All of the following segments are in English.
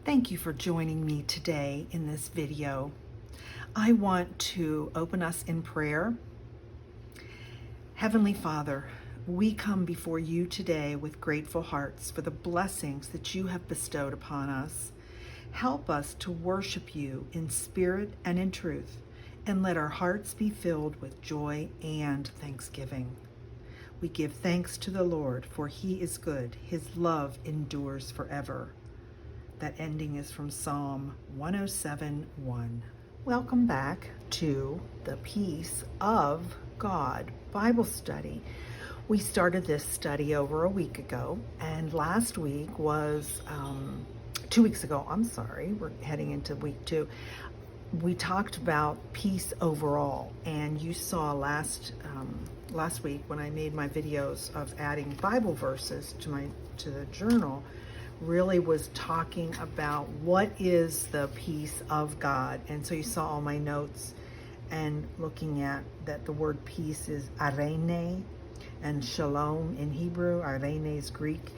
Thank you for joining me today in this video. I want to open us in prayer. Heavenly Father, we come before you today with grateful hearts for the blessings that you have bestowed upon us. Help us to worship you in spirit and in truth, and let our hearts be filled with joy and thanksgiving. We give thanks to the Lord, for he is good. His love endures forever. That ending is from Psalm 107:1. Welcome back to the Peace of God Bible study. We started this study over a week ago, and last week was 2 weeks ago. I'm sorry, we're heading into week 2. We talked about peace overall, and you saw last week when I made my videos of adding Bible verses to the journal, really was talking about what is the peace of God. And so you saw all my notes and looking at that the word peace is arene and shalom in Hebrew. Arene is Greek.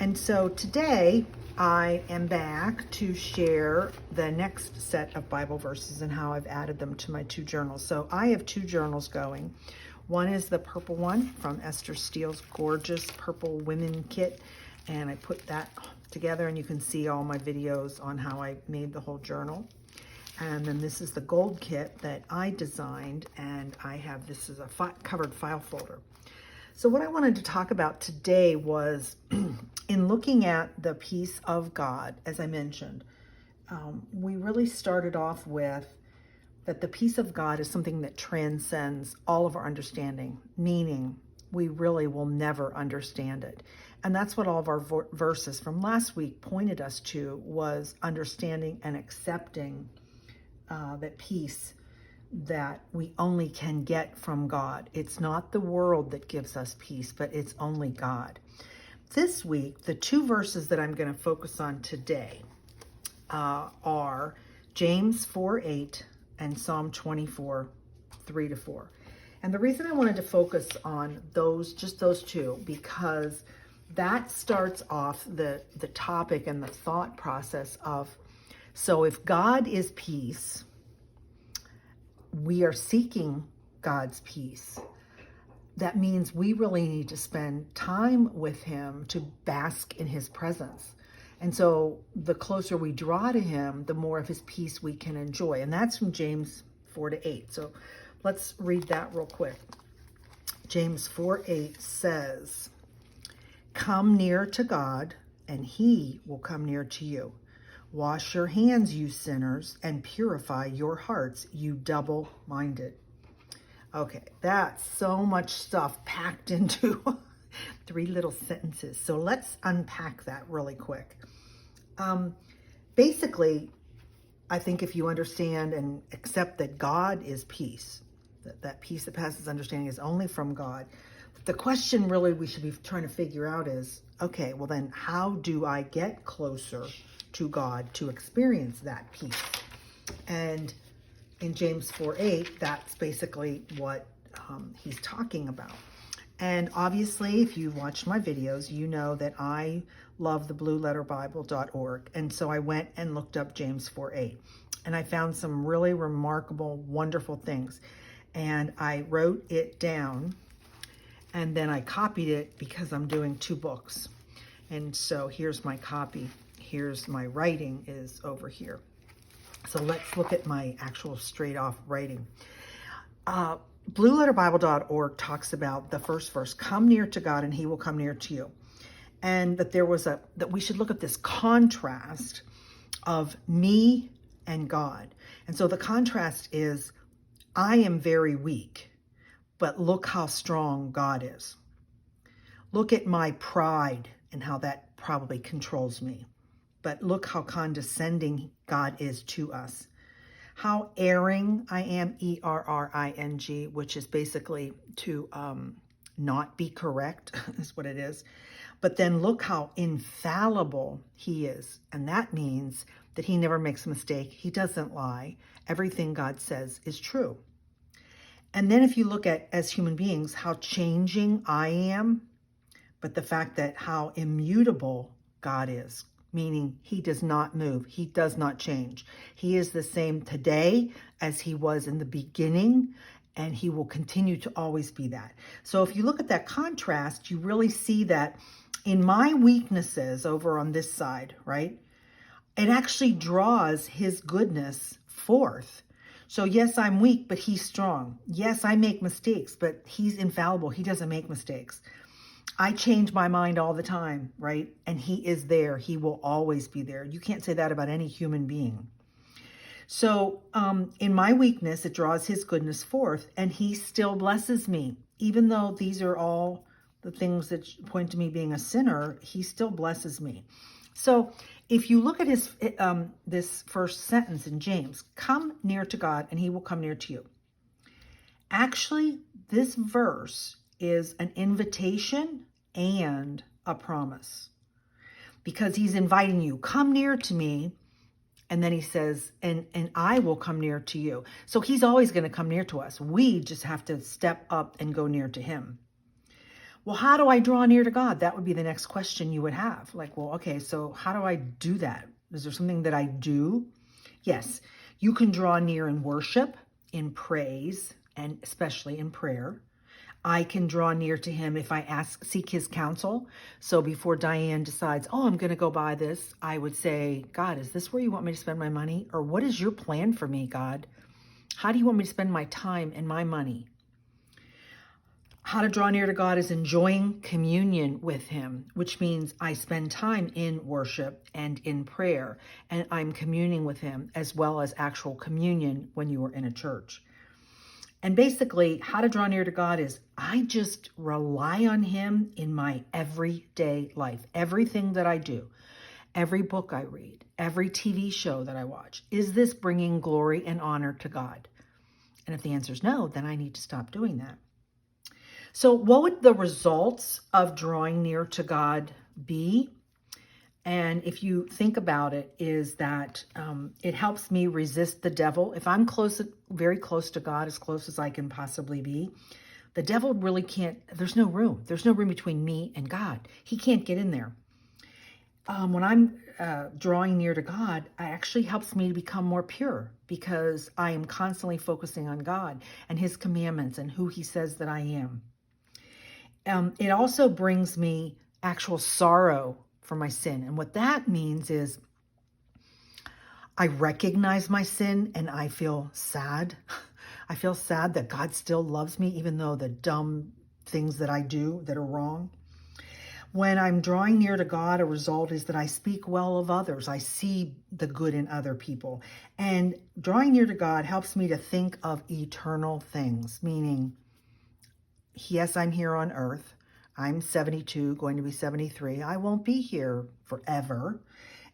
And so today I am back to share the next set of Bible verses and how I've added them to my 2 journals. So I have 2 journals going. One is the purple one from Esther Steele's gorgeous purple women kit, and I put that together, and you can see all my videos on how I made the whole journal. And then this is the gold kit that I designed, and I have this is a covered file folder. So what I wanted to talk about today was in looking at the peace of God, as I mentioned, we really started off with that the peace of God is something that transcends all of our understanding, meaning we really will never understand it. And that's what all of our verses from last week pointed us to, was understanding and accepting that peace that we only can get from God. It's not the world that gives us peace, but it's only God. This week, the 2 verses that I'm going to focus on today are James 4:8 and Psalm 24:3-4. And the reason I wanted to focus on just those 2, because that starts off the topic and the thought process of, so if God is peace, we are seeking God's peace. That means we really need to spend time with him to bask in his presence. And so the closer we draw to him, the more of his peace we can enjoy. And that's from James 4:8. So let's read that real quick. James 4:8 says, "Come near to God, and he will come near to you. Wash your hands, you sinners, and purify your hearts, you double-minded." Okay, that's so much stuff packed into 3 little sentences. So let's unpack that really quick. Basically, I think if you understand and accept that God is peace, that peace that passes understanding is only from God, the question really we should be trying to figure out is, okay, well then how do I get closer to God to experience that peace? And in James 4:8, that's basically what he's talking about. And obviously, if you've watched my videos, you know that I love the blueletterbible.org. And so I went and looked up James 4:8. And I found some really remarkable, wonderful things. And I wrote it down, and then I copied it because I'm doing 2 books. And so here's my copy. Here's my writing is over here. So let's look at my actual straight off writing. Blueletterbible.org talks about the first verse, "Come near to God and he will come near to you." And that we should look at this contrast of me and God. And so the contrast is, I am very weak, but look how strong God is. Look at my pride and how that probably controls me. But look how condescending God is to us. How erring I am, ERRING, which is basically to not be correct, is what it is. But then look how infallible he is. And that means that he never makes a mistake. He doesn't lie. Everything God says is true. And then if you look at, as human beings, how changing I am, but the fact that how immutable God is. meaning he does not move. He does not change. He is the same today as he was in the beginning, and he will continue to always be that. So if you look at that contrast, you really see that in my weaknesses over on this side, right? It actually draws his goodness forth. So yes, I'm weak, but he's strong. Yes, I make mistakes, but he's infallible. He doesn't make mistakes. I change my mind all the time, right? And he is there. He will always be there. You can't say that about any human being. So in my weakness, it draws his goodness forth, and he still blesses me. Even though these are all the things that point to me being a sinner, he still blesses me. So if you look at his this first sentence in James, come near to God and he will come near to you. Actually, this verse is an invitation and a promise, because he's inviting you, come near to me. And then he says, and I will come near to you. So he's always going to come near to us. We just have to step up and go near to him. Well, how do I draw near to God? That would be the next question you would have. Like, well, okay, so how do I do that? Is there something that I do? Yes, you can draw near in worship, in praise, and especially in prayer. I can draw near to him if I seek his counsel. So before Diane decides, oh, I'm going to go buy this, I would say, God, is this where you want me to spend my money? Or what is your plan for me, God? How do you want me to spend my time and my money? How to draw near to God is enjoying communion with him, which means I spend time in worship and in prayer, and I'm communing with him, as well as actual communion when you are in a church. And basically, how to draw near to God is I just rely on him in my everyday life. Everything that I do, every book I read, every TV show that I watch, is this bringing glory and honor to God? And if the answer is no, then I need to stop doing that. So what would the results of drawing near to God be? And if you think about it, is that it helps me resist the devil. If I'm very close to God, as close as I can possibly be, the devil really can't, there's no room. There's no room between me and God. He can't get in there. When I'm drawing near to God, it actually helps me to become more pure, because I am constantly focusing on God and his commandments and who he says that I am. It also brings me actual sorrow for my sin. And what that means is I recognize my sin and I feel sad. I feel sad that God still loves me, even though the dumb things that I do that are wrong. When I'm drawing near to God, a result is that I speak well of others. I see the good in other people. And drawing near to God helps me to think of eternal things, meaning, yes, I'm here on earth. I'm 72, going to be 73. I won't be here forever.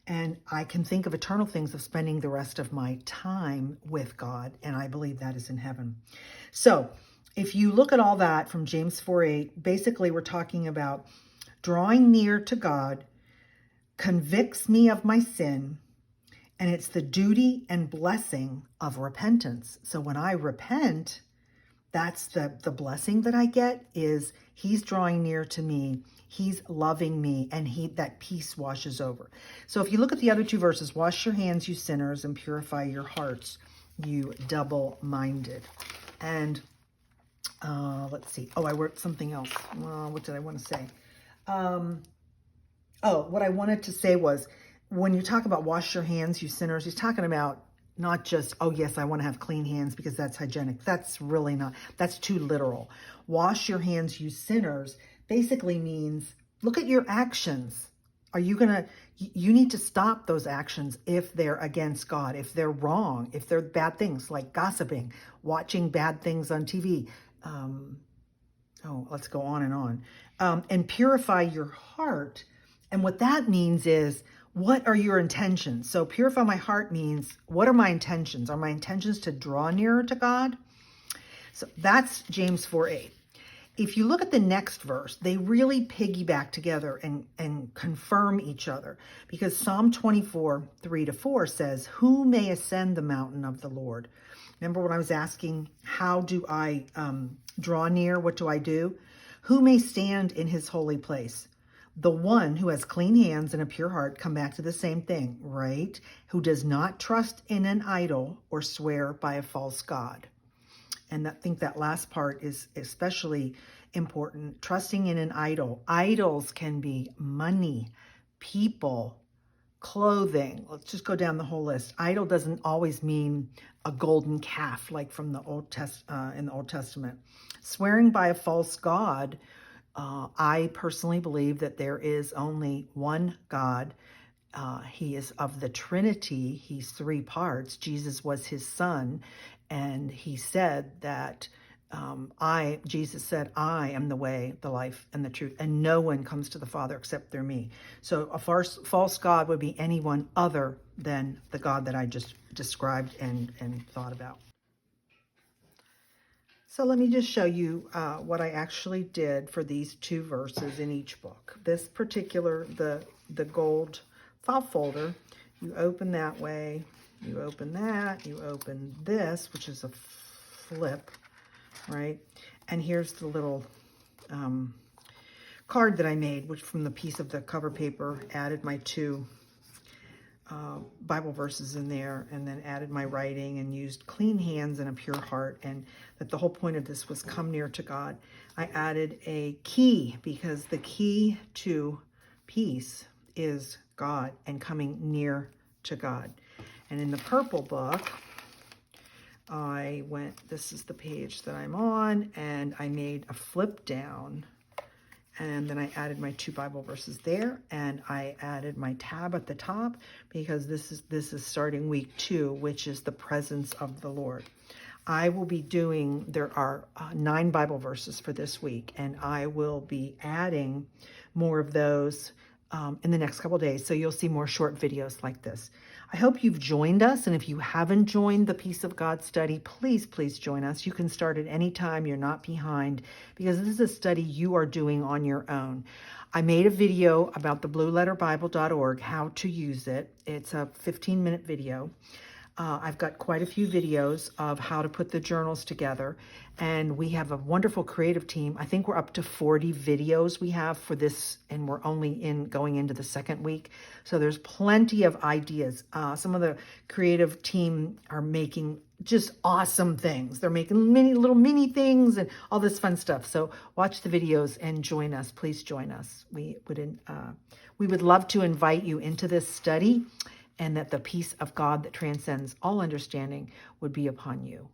And I can think of eternal things, of spending the rest of my time with God. And I believe that is in heaven. So if you look at all that from James 4:8, basically we're talking about drawing near to God convicts me of my sin. And it's the duty and blessing of repentance. So when I repent, that's the blessing that I get, is he's drawing near to me, he's loving me, and that peace washes over. So if you look at the other two verses, wash your hands, you sinners, and purify your hearts, you double-minded. And let's see. Oh, I wrote something else. What did I want to say? What I wanted to say was, when you talk about wash your hands, you sinners, he's talking about not just, oh yes, I want to have clean hands because that's hygienic. That's really not, that's too literal. Wash your hands, you sinners, basically means look at your actions. Are you you need to stop those actions if they're against God, if they're wrong, if they're bad things like gossiping, watching bad things on TV. Let's go on and on. And purify your heart. And what that means is, what are your intentions? So purify my heart means, what are my intentions? Are my intentions to draw nearer to God? So that's James 4:8. If you look at the next verse, they really piggyback together and confirm each other, because Psalm 24:3-4 says, who may ascend the mountain of the Lord? Remember when I was asking, how do I draw near? What do I do? Who may stand in his holy place? The one who has clean hands and a pure heart, come back to the same thing, right? Who does not trust in an idol or swear by a false god. And I think that last part is especially important. Trusting in an idol. Idols can be money, people, clothing. Let's just go down the whole list. Idol doesn't always mean a golden calf like from the in the Old Testament. Swearing by a false god. I personally believe that there is only one God. He is of the Trinity. He's three parts. Jesus was his son. And he said that Jesus said, I am the way, the life, and the truth. And no one comes to the Father except through me. So a false God would be anyone other than the God that I just described and thought about. So let me just show you what I actually did for these two verses in each book. This particular, the gold file folder, you open that way, you open that, you open this, which is a flip, right? And here's the little card that I made, which from the piece of the cover paper, added my two Bible verses in there, and then added my writing and used clean hands and a pure heart, and that the whole point of this was come near to God. I added a key because the key to peace is God and coming near to God. And in the purple book, this is the page that I'm on, and I made a flip down. And then I added my two Bible verses there, and I added my tab at the top because this is starting week 2, which is the presence of the Lord. I will be there are 9 Bible verses for this week, and I will be adding more of those in the next couple days. So you'll see more short videos like this. I hope you've joined us. And if you haven't joined the Peace of God study, please join us. You can start at any time. You're not behind, because this is a study you are doing on your own. I made a video about the blueletterbible.org, how to use it. It's a 15-minute video. I've got quite a few videos of how to put the journals together, and we have a wonderful creative team. I think we're up to 40 videos we have for this, and we're only going into the second week. So there's plenty of ideas. Some of the creative team are making just awesome things. They're making little mini things and all this fun stuff. So watch the videos and join us. Please join us. We would love to invite you into this study, and that the peace of God that transcends all understanding would be upon you.